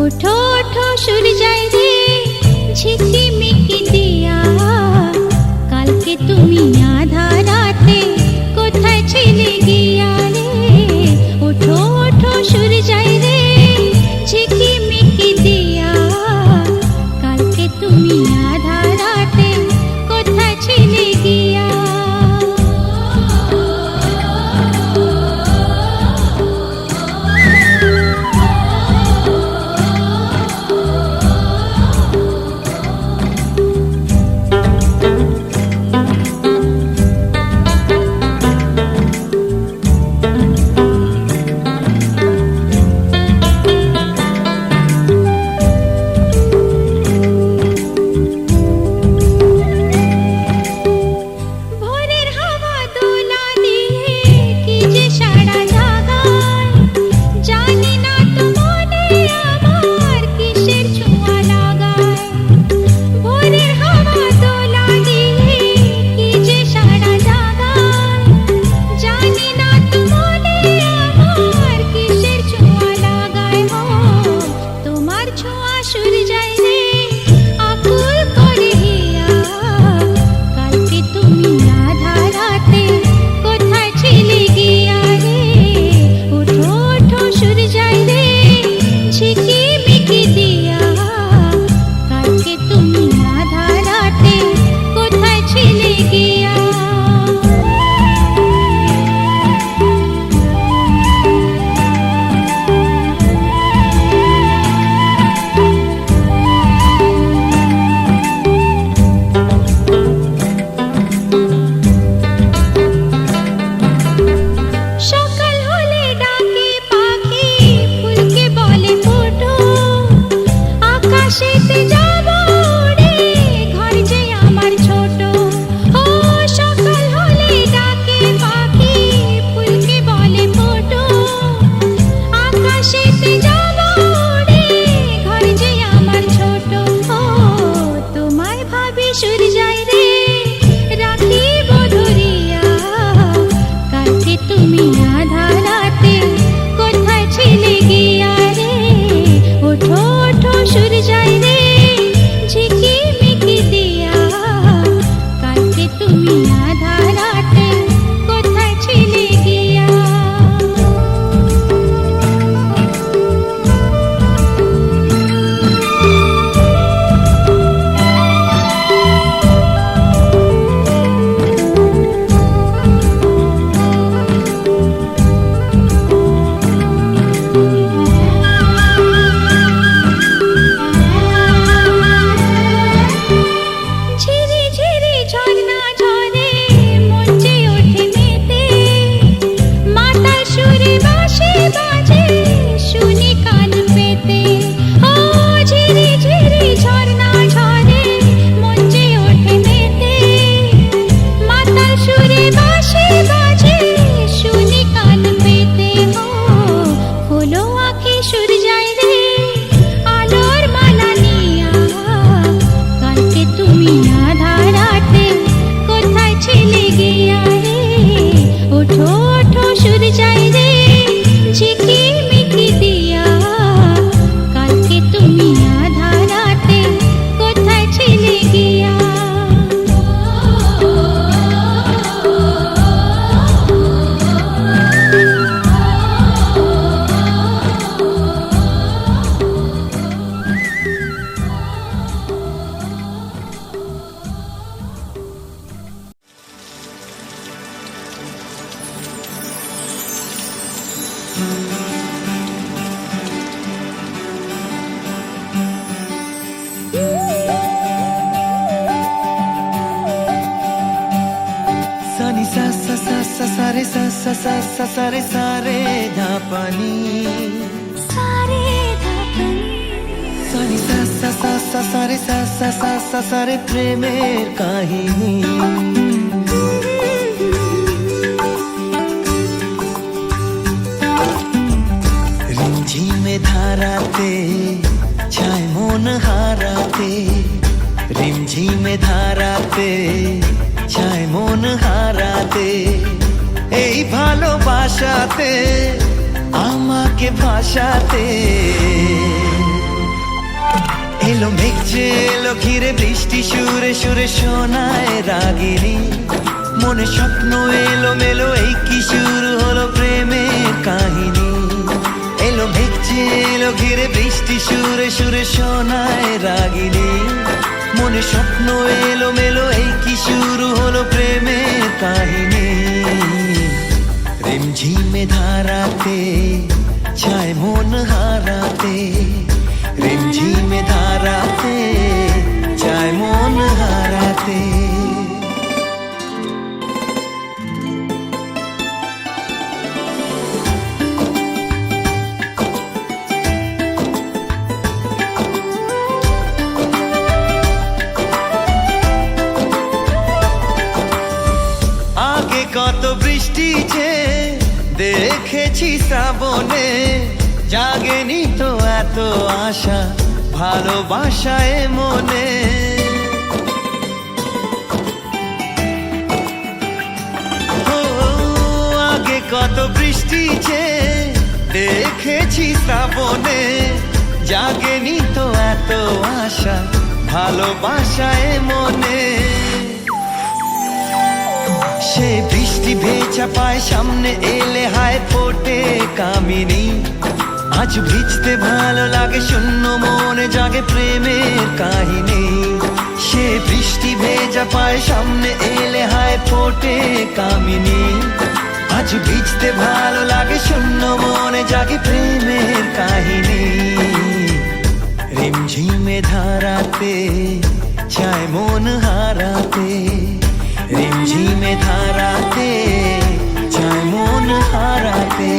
ওঠো ওঠো সূর্যায় রে ঝিকিমিকি দিয়া, কালকে তুমি আধা রাতে কোথায় ছিলে গিয়া রে। ওঠো ওঠো সূর্যায় রে ঝিকিমিকি দিয়া, কালকে তুমি আধা রাতে কোথায় ছিলে গিয়া। सारे सारे धापनी सारे सारे सारे प्रेमेर काहिनी रिमझिमे धाराते छाय मन हाराते रिमझिमे धाराते छाय मन हाराते এই ভালোবাসাতে আমাকে ভাসাতে এলো মেঘ যে এলো ঘিরে বৃষ্টি সুরে সুরে শোনায় রাগিনী মনে স্বপ্ন এলো মেলো এই কি শুরু হলো প্রেমের কাহিনী এলো মেঘ যে এলো ঘিরে বৃষ্টি সুরে সুরে শোনায় রাগিনী মনে স্বপ্ন এলো মেলো এই কি শুরু হলো প্রেমের কাহিনী রিমঝিমে ধারাতে চায় মন হারাতে রিমঝিমে ধারাতে চায় মন হারাতে আগে কত বৃষ্টি যে দেখেছি শ্রাবণে জাগেনি তো এত আশা ভালোবাসায় মনে ও আগে কত বৃষ্টি যে দেখেছি শ্রাবণে জাগেনি তো এত আশা ভালোবাসায় মনে সে বৃষ্টি ভেজা পায় সামনে এলে হায় ফোটে কামিনী আজ ভিজতে ভালো লাগে শূন্য মনে জাগে প্রেমের কাহিনী সে বৃষ্টি ভেজা পায় সামনে এলে হায় ফোটে কামিনী আজ ভিজতে ভালো লাগে শূন্য মনে জাগে প্রেমের কাহিনী রিমঝিমে ধারাতে চায় মন হারাতে রিমঝিমে ধারাতে চায় মন হারাতে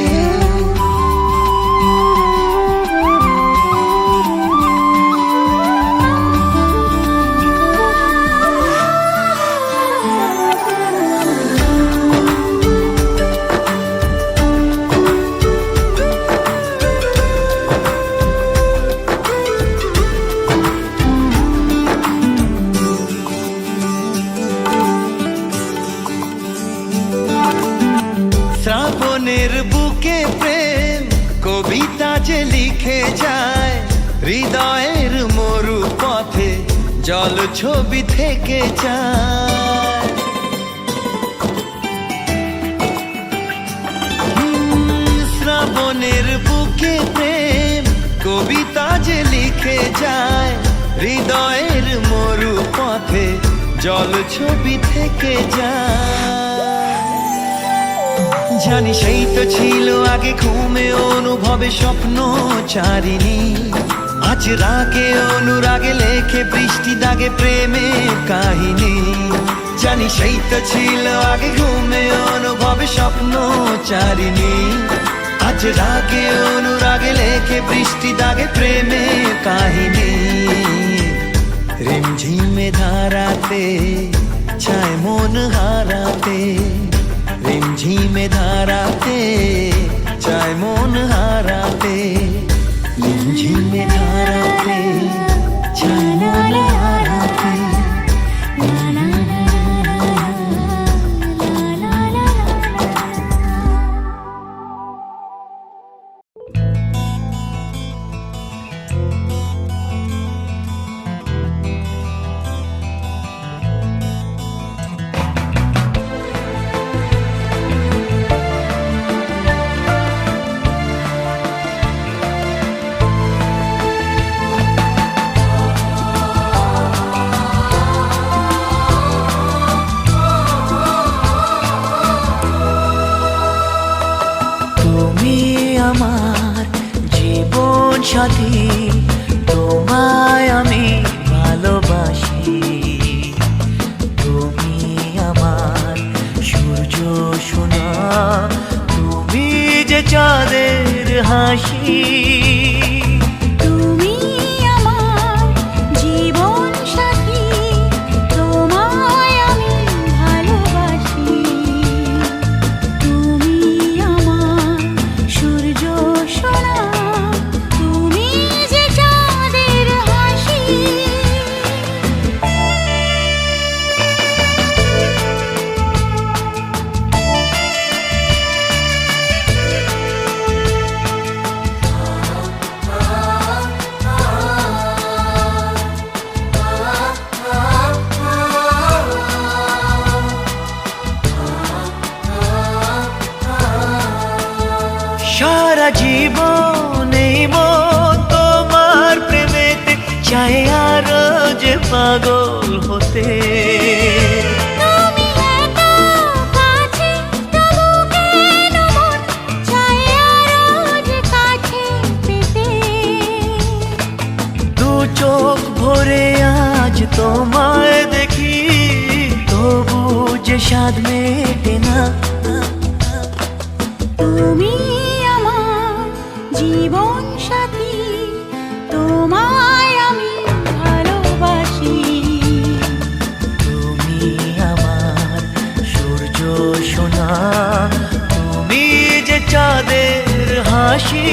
শ্রাবণের বুকে প্রেম কবিতা যে লিখে যায় হৃদয়ের মরু পথে জল ছবি থেকে যায় শ্রাবণের বুকে প্রেম কবিতা যে লিখে যায় হৃদয়ের মরু পথে জল ছবি থেকে যায় জানি সেই তো ছিল আগে ঘুমে অনুভবে স্বপ্ন চারিণী আজ রাগে অনুরাগে লেখে বৃষ্টি দাগে প্রেমের কাহিনী জানি সেই তো ছিল আগে ঘুমে অনুভবে স্বপ্ন চারিণী আজ রাগে অনুরাগে লেখে বৃষ্টি দাগে প্রেমের কাহিনী রিমঝিমে ধারাতে চায় মন হারাতে রিমঝিমে ধারাতে চায় মন হারাতে রিমঝিমে ধারাতে চায় মন হারাতে পাগল হতে। তুমি এত কাছে তবু কেন মন চায় আরো যে কাছে পেতে। দু চোখ ভরে আজ তোমায় দেখি, তবু যে স্বাদ মেটে না। তুমি আমার জীবন সাথী, তোমায় আমি ভালোবাসি। তুমি আমার সূর্য সোনা, তুমি যে চাঁদের হাসি।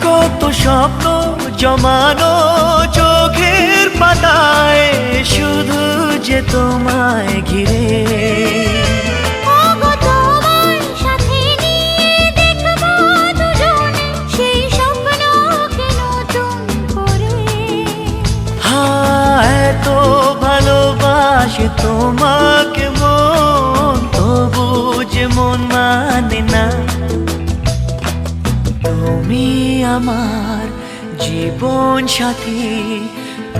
কত স্বপ্ন জমানো চোখের পাতায়, শুধু যে তোমায় ঘিরে। ওগো তোমায় সাথে নিয়ে দেখবো দুজনে সেই স্বপ্নকে নতুন করে। হ্যাঁ, এত ভালোবাসে তোমাকে মন, তবু যে মন মানে না। তুমি আমার জীবন সাথী,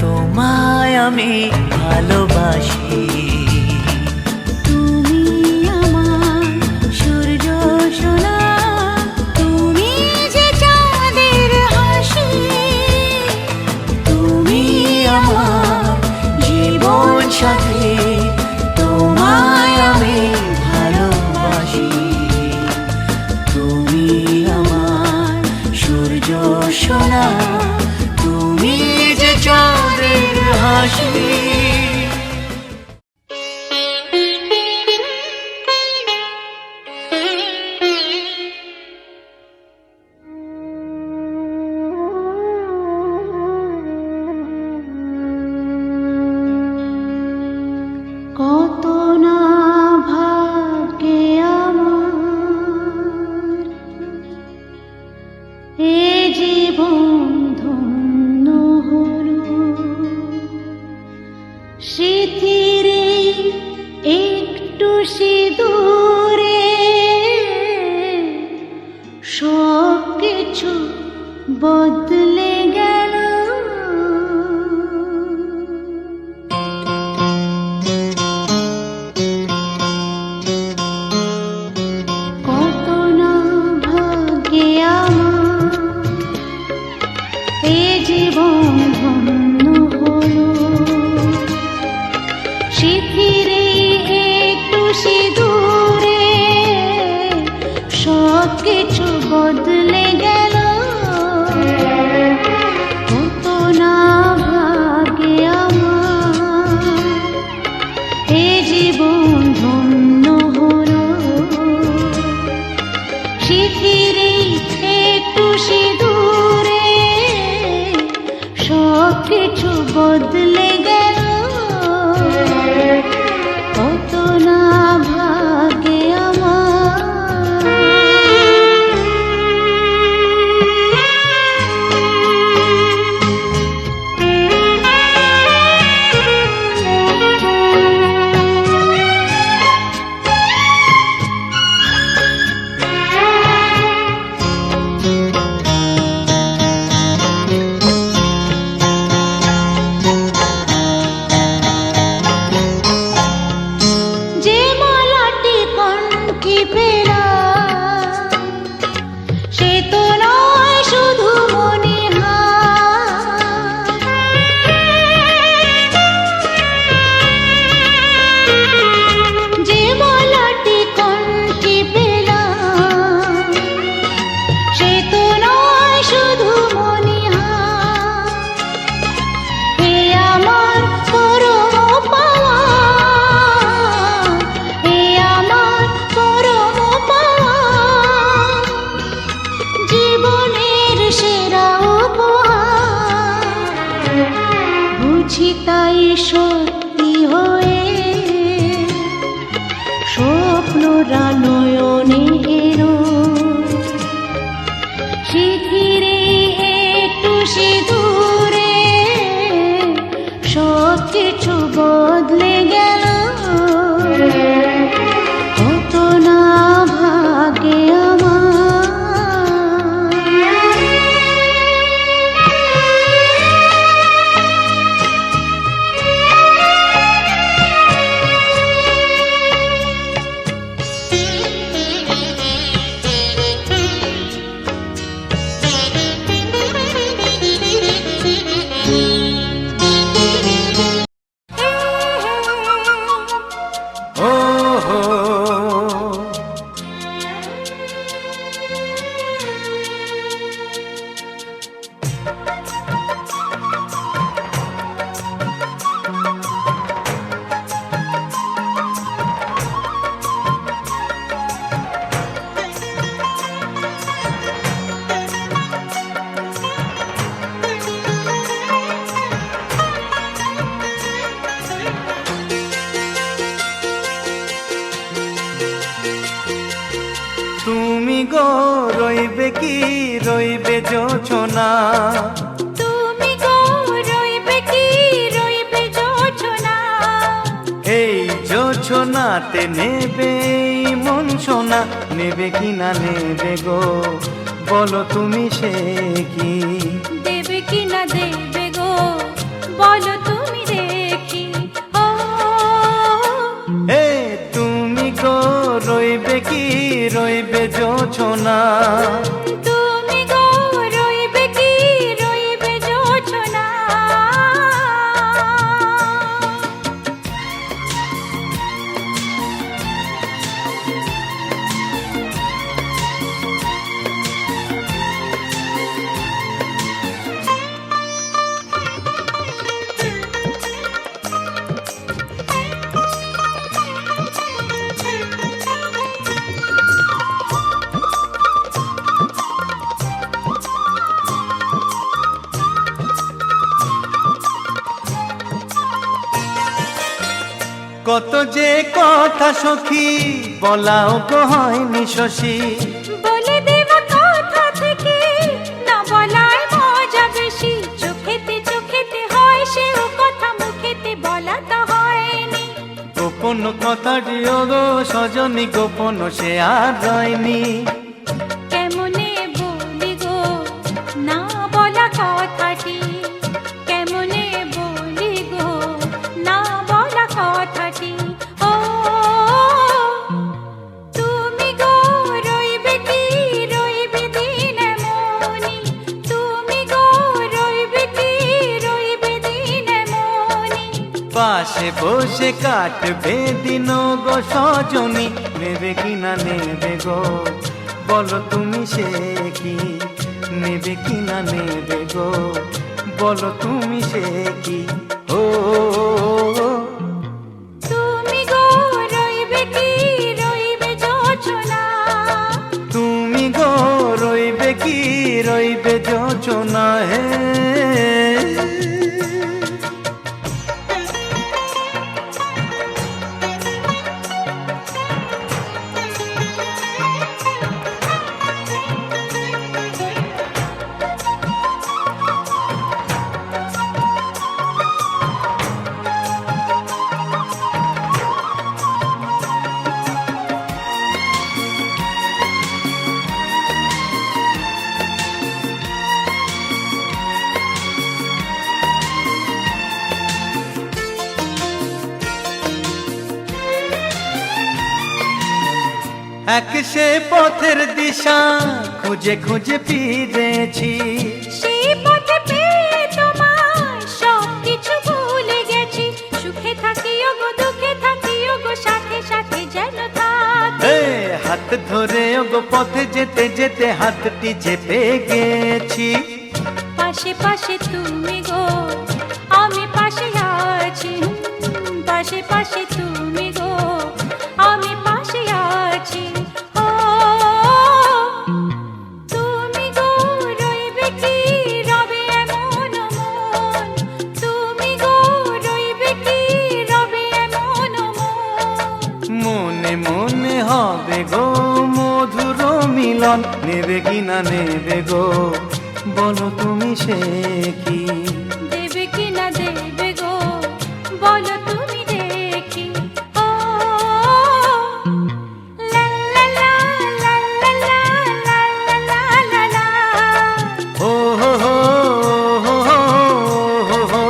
তোমায় আমি ভালোবাসি। তুমি আমার সূর্য সোনা, তুমি যে চাঁদের হাসি। তুমি আমার জীবন সাথী, তোমায় আমি ভালোবাসি। তুমি আমার সূর্য সোনা, তুমি যে চাঁদের হাসি। কত না ভাগ্যে আমার এ জীবন ধন্য হলো। স্মৃতির একটু সিঁদুরে সব কিছু বদলে গেল। কত না ভাগ্যে আমার এ জীবন ধন্য হলো। স্মৃতির একটু সিঁদুরে সব কিছু বদলে গেল। কত না ভাগ্যে আমার এ জীবন ধন্য হলো। স্মৃতির একটু সিঁদুরে সব কিছু বদলে গেল। কত না ভাগ্যে আমার। যে মালাটি কণ্ঠে পেলাম, সে তো নয় শুধু মণিহার। যে মালাটি কণ্ঠে পেলাম, সে তো নয় শুধু মণিহার। এ আমার পরম পাওয়া, এ আমার পরম পাওয়া। জীবনের সেরা উপহার, বুঝি তাই সত্যি হয়ে স্বপ্নরা নয়নে এলো শিথিরে একটু সিঁদুরে সব কিছু বদলে গেল কত না ভাগ্যে আমার ও হো তুমি গো রইবে কি রইবে যোছনা তুমি গো রইবে কি রইবে যোছনা এই যোছনাতে নেবে এই মন সোনা নেবে কি না নেবে গো বলো তুমি সে কি দেবে কি না দেবে গো বলো তুমি দেখি ও এ তুমি গো রইবে কি রইবে যোছনা তুমি গো রইবে কি রইবে যোছনা কত যে কথা সখী বলাও গো হয়নি শশী বলে দেওয়া কথা থেকে না বলায় মজা বেশি চোখেতে হয় সেও কথা মুখেতে বলা তো হয়নি গোপন কথাটি ও গো সজনী গোপন সে আর রয়নি কেমনে বলি গো না বলা কথাটি কেমনে বলি গো না বলা কথাটি ও তুমি গো রইবে কি রইবে দিনে মনি তুমি গো রইবে কি রইবে দিনে মনি পাশে বসে কাটবে দিন গো সজনী নেবে কি না নেবে গো বলো তুমি সে কি নেবে কি না নেবে গো বলো তুমি সে কি ও তুমি গো রইবে কি রইবে যোছনা তুমি গো রইবে কি রইবে যোছনা হে এক সে পথের দিশা খুঁজে খুঁজে ফিরেছি সেই পথে পেয়ে তোমায় সব কিছু ভুলে গেছি সুখে থাকিও গো দুঃখে থাকিও গো সাথে সাথে যেন থাকি এ হাত ধরে গো পথে যেতে যেতে হাতটি চেপে গেছি পাশে পাশে তুমি গো আমি পাশে আছি পাশে পাশে তুমি গো আমি পাশে আছি ও তুমি গো রইবে কি রবে এমন মন তুমি গো রইবে কি রবে মিলন নেবে কি না নেবে গো, বলো তুমি সে কি? দেবে কি না দেবে গো, বলো তুমি দেখি। ও লা লা লা লা লা লা লা লা লা। ও হো হো হো হো হো হো।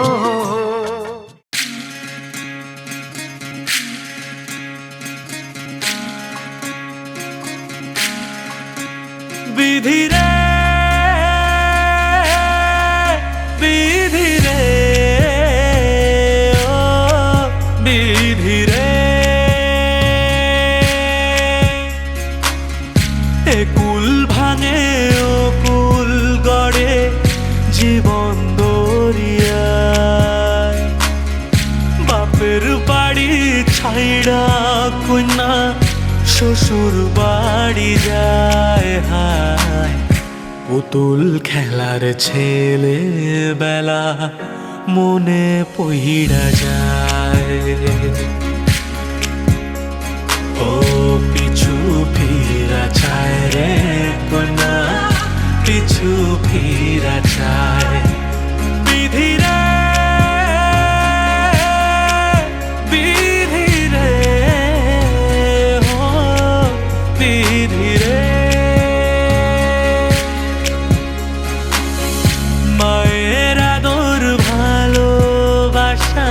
বিধি রে বিধি রে ও বিধি রে, এ কুল ভাঙে ও কুল গড়ে জীবন দরিয়ায়, বাপের বাড়ি ছাইড়া কন্যা শ্বশুর বাড়ি যায় হায়, পুতুল খেলার ছেলে বেলা মনে পইড়া যায়। ও পিছু ফিরা চায় রে কন্যা, পিছু ফিরা চায়। বিধি রে বিধি রে ও বিধি রে, মায়ের আদর ভালোবাসা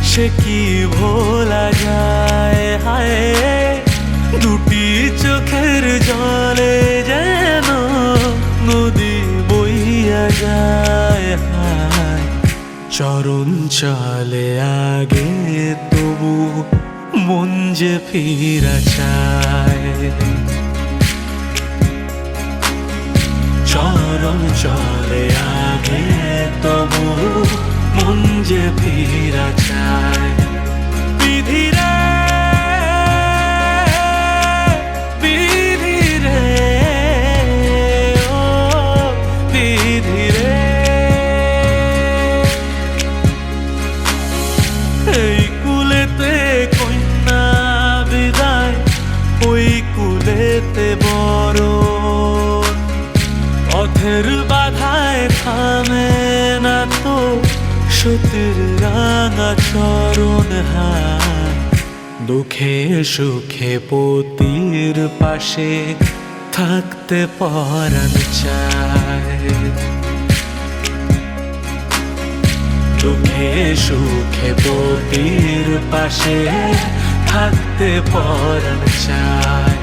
সে কি ভোলা যায় হায়, দুটি চোখের জলে যেন নদী বইয়া যায় হায়, চরণ চলে আগে তবু মন যে ফিরা চায়, চরণ চলে আগে তবু মন যে ফিরা চায়। বিধি রে বিধি রে ও বিধি রে, এই কুলেতে কন্যা বিদায়, ওই কুলেতে বড় পথের বাধায় থামে না তো সতীর রাঙা চরণ হায়, দুঃখে সুখে পতির পাশে থাকতে পরাণ চায়, দুঃখে সুখে পতির পাশে থাকতে পরাণ চায়।